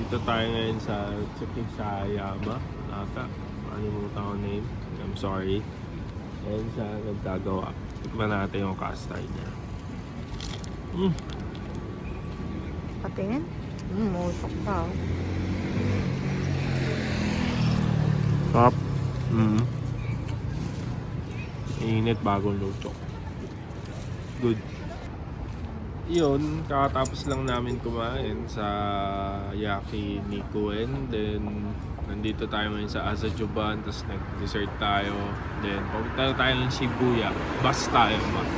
Dito tayo ngayon sa Tsukishayama. Nakalimutan ko name. I'm sorry. Ayan siya nagkagawa. Tikman natin yung castard niya. Patingin? Musok pa. Top. Init bagong luto. Good. Yun, kakatapos lang namin kumain sa Yakinikuen. Then, nandito tayo ngayon sa Asajuban. Tapos nag-dessert tayo. Then, papunta tayo ng Shibuya. Bus tayo, bus.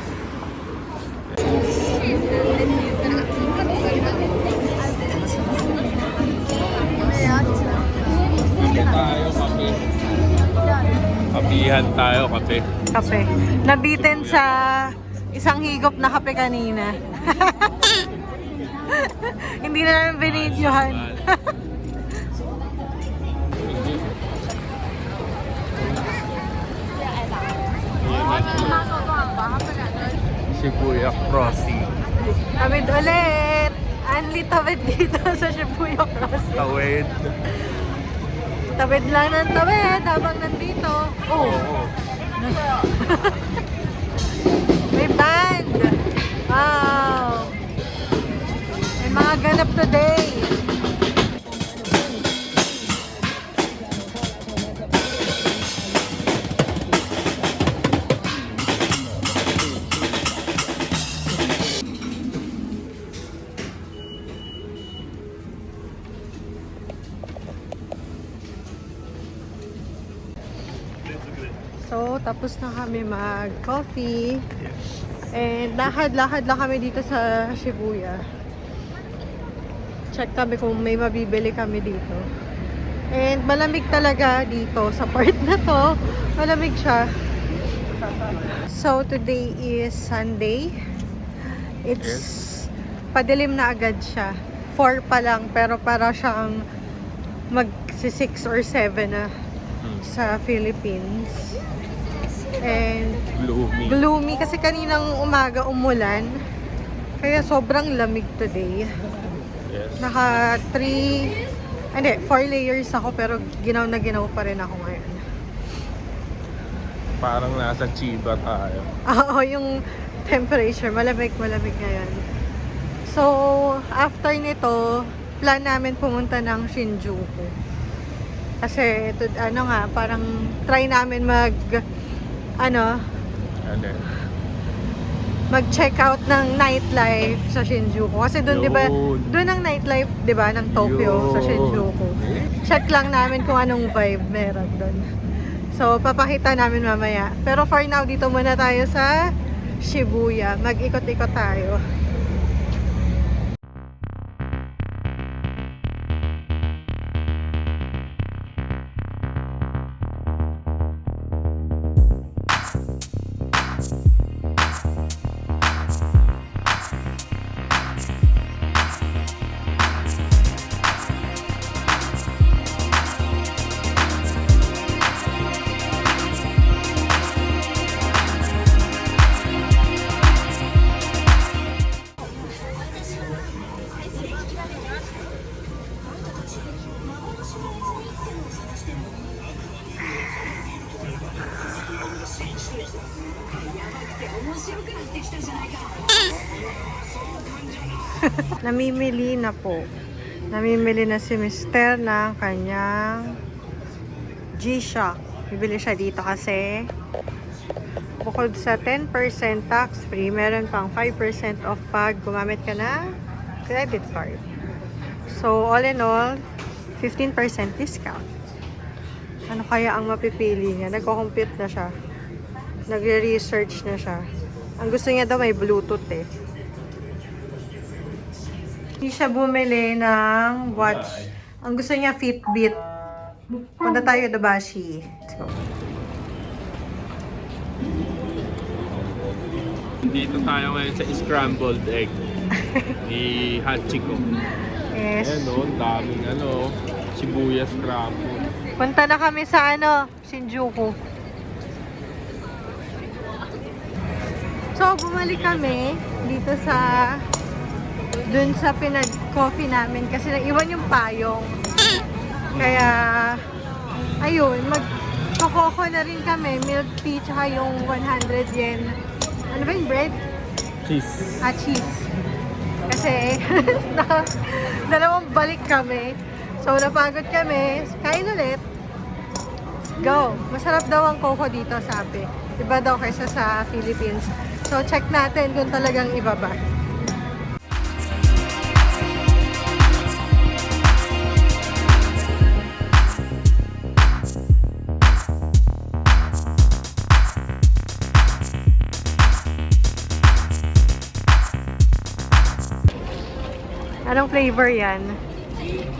Kape tayo, kape. Kapihan tayo, kape. Kape. Nabitin sa isang higop na kape kanina. Hindi na namin binidyohan. Shibuya Crossing. Tawid ulit! Anli tawid dito sa Shibuya Crossing. Tawid. Tawid lang ng tawid habang nandito. Oh! May band! Wow! May mga ganap today. So, tapos na kami mag-coffee. And lakad-lakad lang kami dito sa Shibuya. Check kami kung may mabibili kami dito. And malamig talaga dito sa part na to. Malamig siya. So, today is Sunday. It's padilim na agad siya. 4 pa lang, pero para siyang mag-6 or 7 na sa Philippines. And gloomy kasi kaninang umaga umulan. Kaya sobrang lamig today. Yes. Naka 4 layers ako pero ginaw na ginaw pa rin ako ngayon. Parang nasa Chiba tayo. Oo, yung temperature, malamig ngayon. So, after nito, plan namin pumunta ng Shinjuku. Kasi, parang try namin mag-check out ng nightlife sa Shinjuku. Kasi doon, 'di ba? Doon ang nightlife, 'di ba, ng Tokyo sa Shinjuku. Check lang namin kung anong vibe meron doon. So, papakita namin mamaya. Pero for now, dito muna tayo sa Shibuya. Mag-ikot-ikot tayo. Namimili na po. Namimili na si Mr. ng kanyang G-Shock. Bibili siya dito kasi bukod sa 10% tax-free, meron pang 5% off pag gumamit ka na credit card. So, all in all, 15% discount. Ano kaya ang mapipili niya? Nagko-compute na siya. Nagre-research na siya. Ang gusto niya daw may Bluetooth eh. Hindi siya bumili ng watch. Ang gusto niya Fitbit. Punta tayo Dabashi. Let's go. Dito tayo ngayon sa scrambled egg ni Hachiko. Yes. Ayan o, daming Shibuya scrambled. Punta na kami sa Shinjuku. So, bumalik kami dito sa dun sa pinag-coffee namin kasi naiwan yung payong. Kaya, ayun, magkokoko na rin kami. Milk tea, tsaka yung 100 yen. Ano ba yung bread? Cheese. Cheese. Kasi, dalawang balik kami. So, napagod kami. Kain ulit. Go! Masarap daw ang coco dito, sabi. Iba daw kaysa sa Philippines. So, check natin kung talagang iba ba. Anong flavor yan?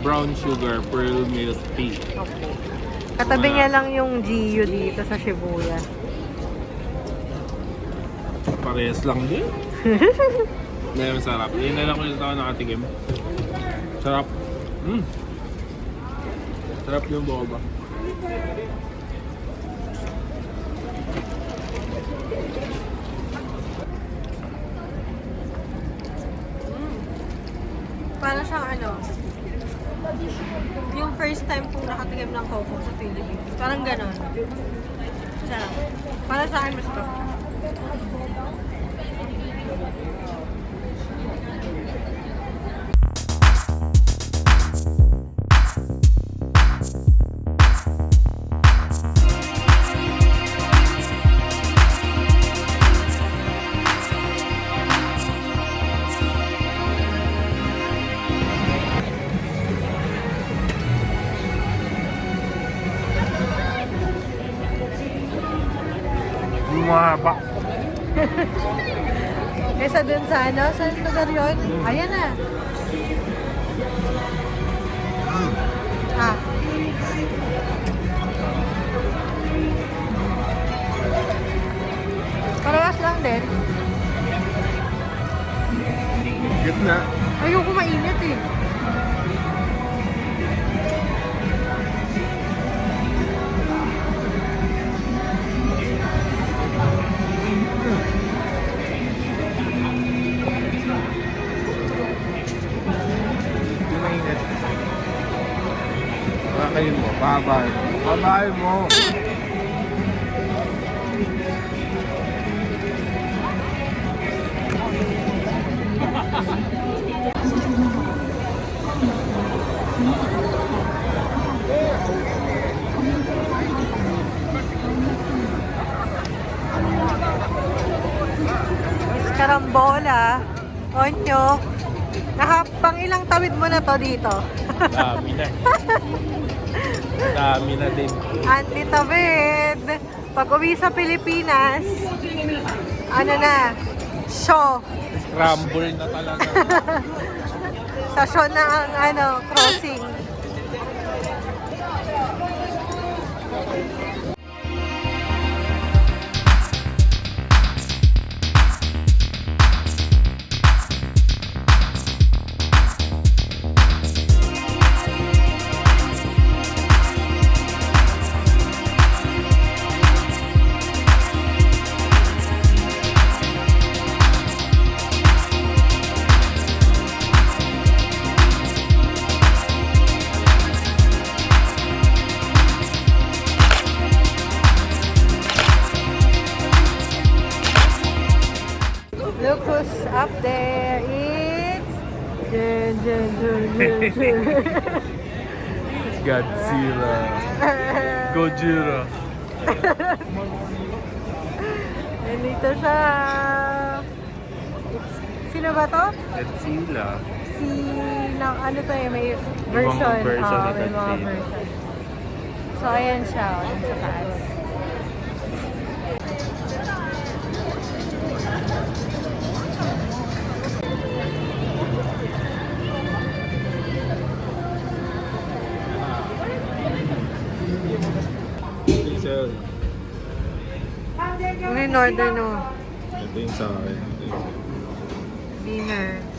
Brown sugar, pearl milk tea. Okay. Katabi niya lang yung GU dito sa Shibuya. Parehas lang din. Hindi, masarap. Yun na lang ko yung tao nakatikim. Sarap. Sarap yung boba. Para siyang ano, yung first time kong nakatikim ng coco sa Philippines. Parang ganon. Sarap. Para sa akin, masarap. Bumaba. Kesa dun sa ano, saan lugar yun? Ayan na. Ah. Parehas lang din. Gitna. Ayoko mainit eh. Kakain mo, babay. Babay mo. Karambola, onyo. Pang ilang tawid mo na to dito? Dami na. Dami na din. Anti tawid. Pag uwi sa Pilipinas, ano na, show. Scramble na talaga. Sa show na ang ano, crossing. Look who's up there. It's Godzilla. Gojira. Nandito siya. Sino ba to? Godzilla. Ano to eh, may version. version ni May mga Godzilla. version. So, ayan siya. Ayan sa taas. Sir, Ano yung order no? ito yung sa akin. Dinner.